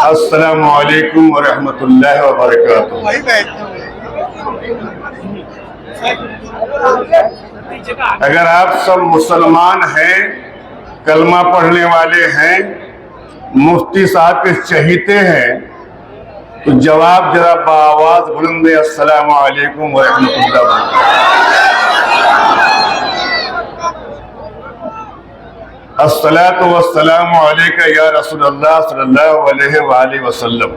अस्सलामु अलैकुम व रहमतुल्लाहि व बरकातुहू। अगर आप सब मुसलमान हैं, कलमा पढ़ने वाले हैं, मुफ्ती साहब के चहीते हैं, तो जवाब जरा बाआवाज बुलंद, अस्सलामु अलैकुम व रहमतुल्लाहि व बरकातुहू। अस्सलातु वस्सलामु अलैका या रसूलल्लाह सल्लल्लाहु अलैहि वसल्लम।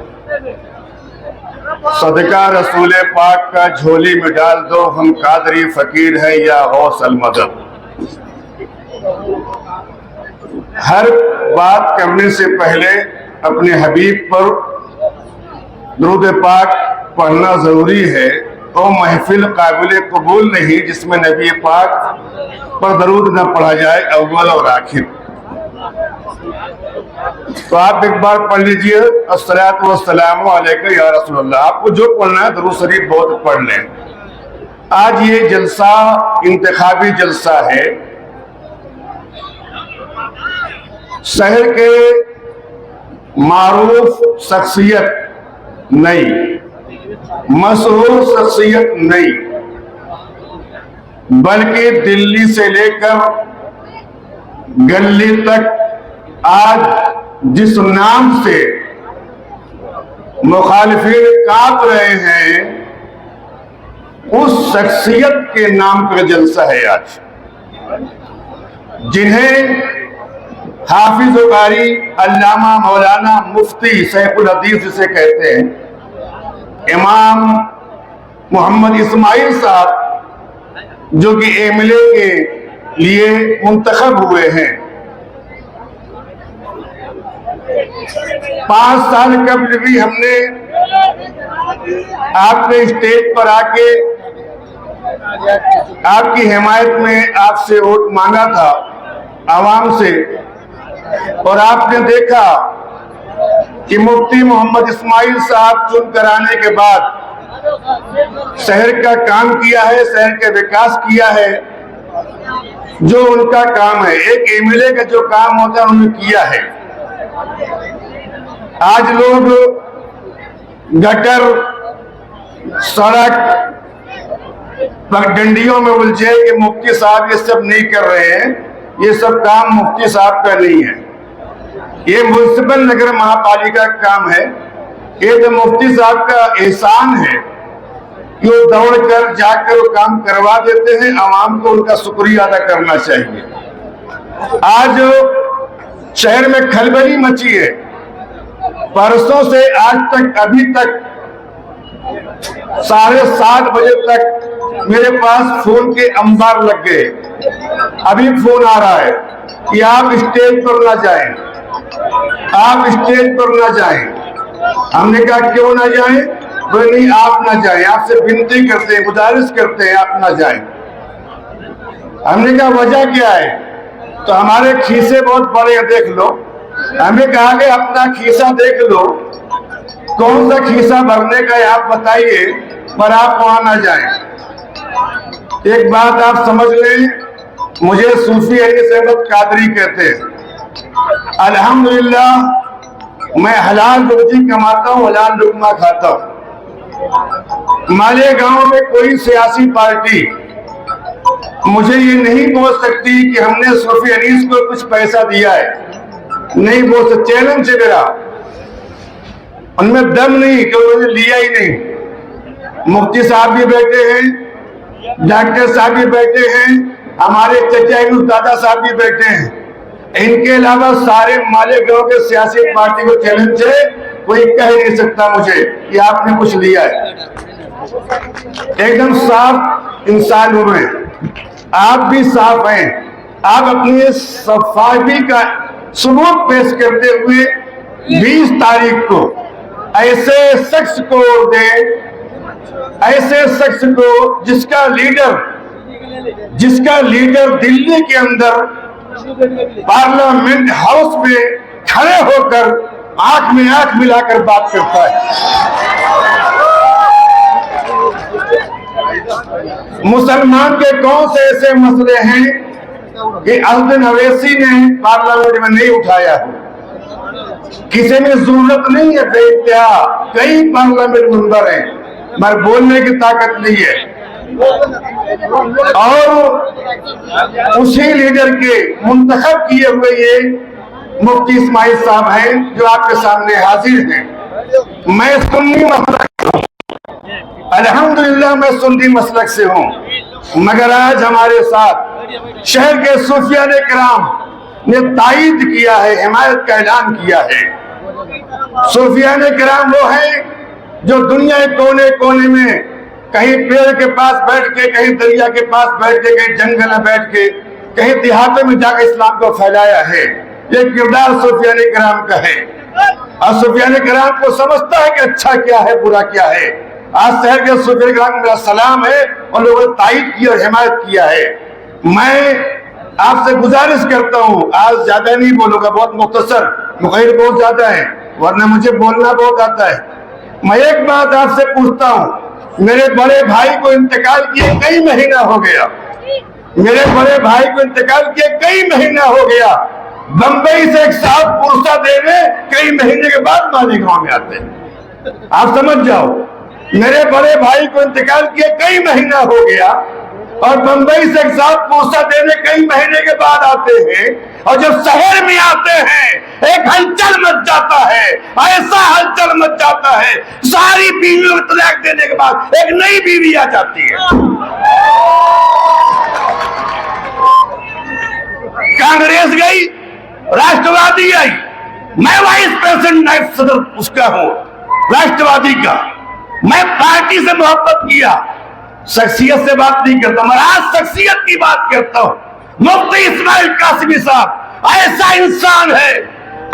सदका रसूल पाक का झोली में डाल दो, हम कादरी फकीर है या गौस अल मदद। हर बात करने से पहले अपने हबीब पर दुरूद पाक पढ़ना जरूरी है। तो महफिल काबिल कबूल नहीं जिसमें नबी पाक पर दरूद न पढ़ा जाए अव्वल और आखिर। तो आप एक बार पढ़ लीजिए, अस्सलातु वस्सलामु अलैका या रसूलल्लाह। आपको जो पढ़ना है दुरूद शरीफ बहुत पढ़ लें। आज ये जलसा इंतखाबी जलसा है। शहर के मारूफ शख्सियत नहीं, मशहूर शख्सियत नहीं, बल्कि दिल्ली से लेकर गली तक आज जिस नाम से मुखालिफिन कांप रहे हैं, उस शख्सियत के नाम पर जलसा है आज। जिन्हें हाफिज कारी अल्लामा मौलाना मुफ्ती सैफुल हदीस जिसे कहते हैं, इमाम मोहम्मद इस्माइल साहब जो कि एमएलए के लिए मुंतखब हुए हैं, 5 साल कबल भी हमने आपके स्टेज पर आके आपकी हिमायत में आपसे वोट मांगा था आवाम से, और आपने देखा कि मुफ्ती मोहम्मद इस्माइल साहब चुन कर आने के बाद शहर का काम किया है, शहर का विकास किया है। जो उनका काम है, एक एमएलए का जो काम होता है उन्होंने किया है। आज लोग गटर, सड़क, पगडंडियों में उलझे कि मुफ्ती साहब ये सब नहीं कर रहे हैं, ये सब काम मुफ्ती साहब का नहीं है, ये म्युनिसिपल नगर महापालिका का काम है, ये तो मुफ्ती साहब का एहसान है कि वो दौड़ कर जाकर वो काम करवा देते हैं। आवाम को उनका शुक्रिया अदा करना चाहिए। आज शहर में खलबली मची है। परसों से आज तक, अभी तक 7:30 बजे तक मेरे पास फोन के अंबार लग गए। अभी फोन आ रहा है कि आप स्टेज पर ना जाएं, आप स्टेज पर ना जाएं। हमने कहा क्यों ना जाएं? बोले नहीं आप ना जाएं, आपसे विनती करते हैं, गुजारिश करते हैं आप ना जाएं। हमने कहा वजह क्या है? तो हमारे खीसे बहुत बड़े हैं, देख लो। हमें कहा कि अपना खीसा देख लो, कौन सा खीसा भरने का है आप बताइए, पर आप वहां ना जाएं। एक बात आप समझ लें, मुझे सूफी अहमद कादरी कहते हैं। अल्हम्दुलिल्लाह मैं हलाल रोजी कमाता हूँ, हलाल लुकमा खाता हूँ। मालेगांव में कोई सियासी पार्टी मुझे ये नहीं बोल सकती कि हमने सूफी अनीस को कुछ पैसा दिया है, नहीं बोल सकते। चैलेंज है मेरा, उनमें दम नहीं कि उन्होंने लिया ही नहीं। मुफ्ती साहब भी बैठे हैं, डॉक्टर साहब भी बैठे हैं, हमारे चचा दादा साहब भी बैठे हैं। इनके अलावा सारे मालेगांव के सियासी पार्टी को चैलेंज है, कोई कह नहीं सकता मुझे कि आपने कुछ लिया है। एकदम साफ इंसान हुए, आप भी साफ हैं। आप अपनी सफाई का सबूत पेश करते हुए 20 तारीख को ऐसे शख्स को दे, ऐसे शख्स को जिसका लीडर दिल्ली के अंदर पार्लियामेंट हाउस में खड़े होकर आंख में आंख मिलाकर बात करता है। मुसलमान के कौन से ऐसे मसले हैं कि असदुद्दीन अवैसी ने पार्लियामेंट में नहीं उठाया हो। किसी में जरूरत नहीं है, बेइंतहा कई पार्लियामेंट मेंबर हैं, मगर बोलने की ताकत नहीं है। और उसी लीडर के मुंतखब किए हुए ये मुफ्ती इस्माइल साहब हैं जो आपके सामने हाजिर हैं। मैं सुन्नी मसलक, अल्हम्दुलिल्लाह मैं सुन्नी मसलक से हूँ, मगर आज हमारे साथ शहर के सूफिया ने किराम ने तायीद किया है, हिमायत का ऐलान किया है। सूफिया ने किराम वो हैं जो दुनिया के कोने कोने में कहीं पेड़ के पास बैठ के, कहीं दरिया के पास बैठ के, कहीं जंगल में बैठ के, कहीं देहातों में जाकर इस्लाम को फैलाया है। ये किरदार सूफिया ने किराम का है। और सूफिया ने किराम को समझता है कि अच्छा क्या है, बुरा क्या है। आज शहर के सूफिया किराम को मेरा सलाम है और लोगों ने तायीद की और हिमायत किया है। मैं आपसे गुजारिश करता हूँ, आज ज्यादा नहीं बोलूंगा, बहुत मुख्तसर, मुखैर बहुत ज्यादा है, वरना मुझे बोलना बहुत आता है। मैं एक बात आपसे पूछता हूँ, मेरे बड़े भाई को इंतकाल किए कई महीना हो गया, मेरे बड़े भाई को इंतकाल किए कई महीना हो गया। बंबई से एक साहब पुरसा देने कई महीने के बाद मालेगांव में आते हैं। आप समझ जाओ, मेरे बड़े भाई को इंतकाल किए कई महीना हो गया और बंबई से एक साहब पुरसा देने कई महीने के बाद आते हैं, और जब शहर में आते हैं एक हलचल मच जाता है, ऐसा हलचल मच जाता है, सारी बीवियों को तलाक देने के बाद एक नई बीवी आ जाती है। कांग्रेस गई, राष्ट्रवादी आई, मैं वाइस प्रेसिडेंट नायब सदर उसका हूं, राष्ट्रवादी का। मैं पार्टी से मोहब्बत किया, शख्सियत से बात नहीं करता, मैं आज शख्सियत की बात करता हूं। मुफ्ती इस्माइल कासिमी साहब ऐसा इंसान है,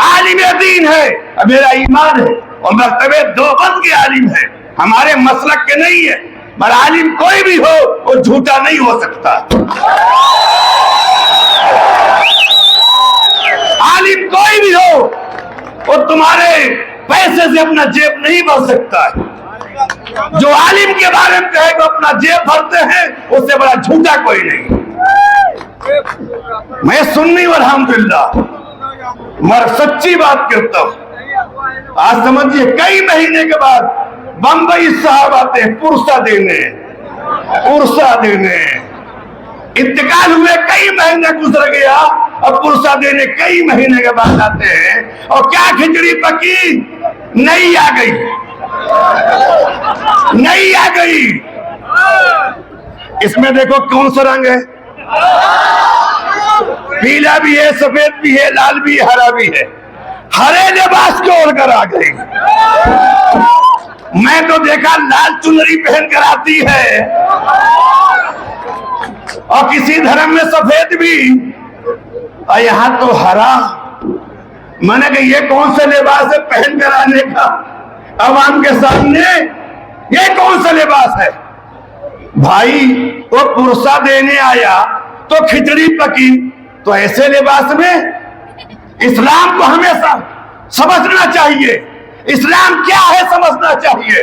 आलिम दीन है, मेरा ईमान है और मरतबे देवबंद के आलिम है, हमारे मसलक के नहीं है। पर आलिम कोई भी हो वो झूठा नहीं हो सकता। आलिम कोई भी हो वो तुम्हारे पैसे से अपना जेब नहीं भर सकता है। जो आलिम के बारे में कहेगा अपना जेब भरते हैं, उससे बड़ा झूठा कोई नहीं। मैं सुन्नी अल्हम्दुलिल्लाह मगर सच्ची बात करता हूं। आज समझिए कई महीने के बाद बंबई साहब आते हैं पुरसा देने, पुरसा देने। इंतकाल हुए कई महीने गुजर गया, अब पुरसा देने कई महीने के बाद आते हैं, और क्या खिचड़ी पकी, नई आ गई, नई आ गई। इसमें देखो कौन सा रंग है, पीला भी है, सफेद भी है, लाल भी है, हरा भी है। हरे लिबास को ओढ़कर आ गई। मैं तो देखा लाल चुनरी पहन कर आती है, और किसी धर्म में सफेद भी, और यहाँ तो हरा। मैंने कहा ये कौन सा लिबास है पहन कर आने का अवाम के सामने, ये कौन सा लिबास है? भाई वो पुरसा देने आया तो खिचड़ी पकी, तो ऐसे लिबास में इस्लाम को हमेशा समझना चाहिए। इस्लाम क्या है समझना चाहिए,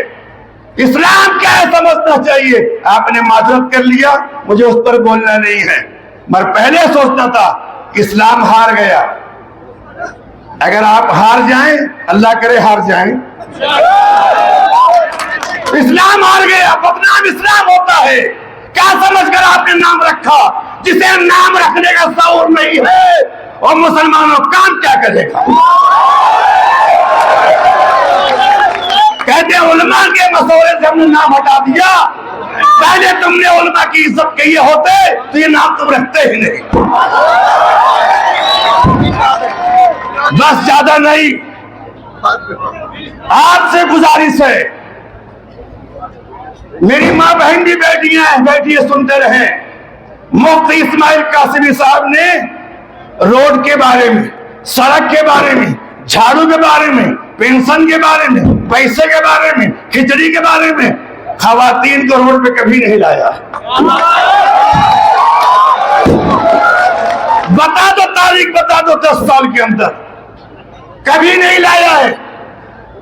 इस्लाम क्या है समझना चाहिए। आपने माजरत कर लिया, मुझे उस पर बोलना नहीं है, मगर पहले सोचता था इस्लाम हार गया। अगर आप हार जाएं, अल्लाह करे हार जाएं, इस्लाम हार गया, बदनाम इस्लाम होता है। क्या समझकर आपने नाम रखा जिसे नाम रखने का शऊर नहीं है, और मुसलमानों काम क्या करेगा? कहते हैं उलमा के मसौरे से हमने नाम हटा दिया। पहले तुमने उलमा की इज्जत किए होते तो ये नाम तुम रखते ही नहीं। बस ज्यादा नहीं, आपसे गुजारिश है, मेरी माँ बहन भी बैठी सुनते रहे। मुफ्ती इस्माइल कासिमी साहब ने रोड के बारे में, सड़क के बारे में, झाड़ू के बारे में, पेंशन के बारे में, पैसे के बारे में, खिचड़ी के बारे में, खवातीन को रोड पे कभी नहीं लाया। बता दो तारीख, बता दो 10 साल के अंदर कभी नहीं लाया है।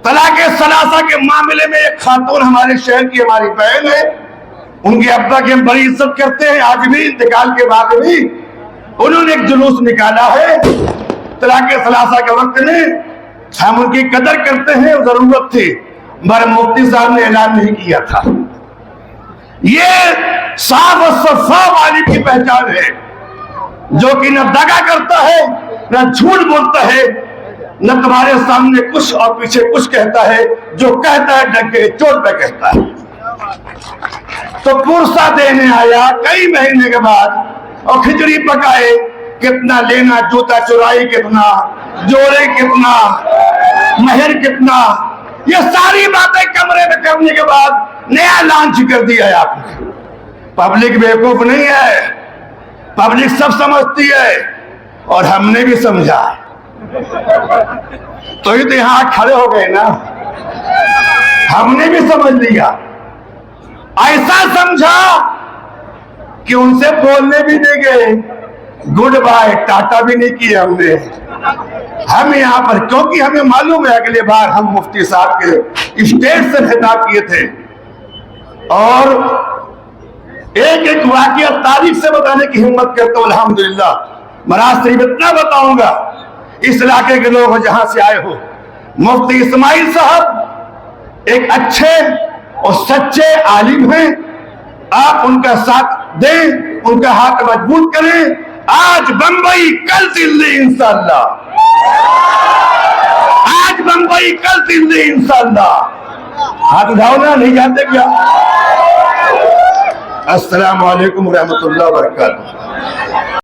तलाके सलासा के मामले में एक खातून हमारे शहर की हमारी बहन है, उनके अब्बा की हम बड़ी इज्जत करते हैं, आज भी इंतकाल के बाद भी उन्होंने एक जुलूस निकाला है तलाक़े सलासा के वक्त में। हम उनकी कदर करते हैं, जरूरत थी, मगर मुफ्ती साहब ने ऐलान नहीं किया था। ये साफ और शफ़ाफ आलिम की पहचान है, जो कि न दगा करता है, न झूठ बोलता है, न तुम्हारे सामने कुछ और पीछे कुछ कहता है। जो कहता है डंके चोट पे कहता है। तो पुरसा देने आया कई महीने के बाद और खिचड़ी पकाए, कितना लेना, जूता चुराई कितना, जोड़े कितना, महर कितना, ये सारी बातें कमरे में करने के बाद नया लॉन्च कर दिया है आपने। पब्लिक बेवकूफ नहीं है, पब्लिक सब समझती है और हमने भी समझा। तो ये तो यहां खड़े हो गए ना, हमने भी समझ लिया। ऐसा समझा कि उनसे बोलने भी नहीं गए, गुड बाय टाटा भी नहीं किया हमने। हम यहाँ पर, क्योंकि हमें मालूम है अगले बार हम मुफ्ती साहब के स्टेज से खिताब किए थे और एक एक वाकया तारीख से बताने की हिम्मत करता हूं। अल्हम्दुलिल्लाह महाराज सिर्फ इतना बताऊंगा, इस इलाके के लोग जहां से आए हो, मुफ्ती इस्माइल साहब एक अच्छे और सच्चे आलिम हैं। आप उनका साथ दें, उनका हाथ मजबूत करें। आज बंबई कल दिल्ली इंशाअल्लाह, आज बंबई कल दिल्ली इंशाअल्लाह। हाथ उठाओ ना, नहीं जानते क्या? अस्सलाम वालेकुम रहमतुल्लाह व बरकातुहू।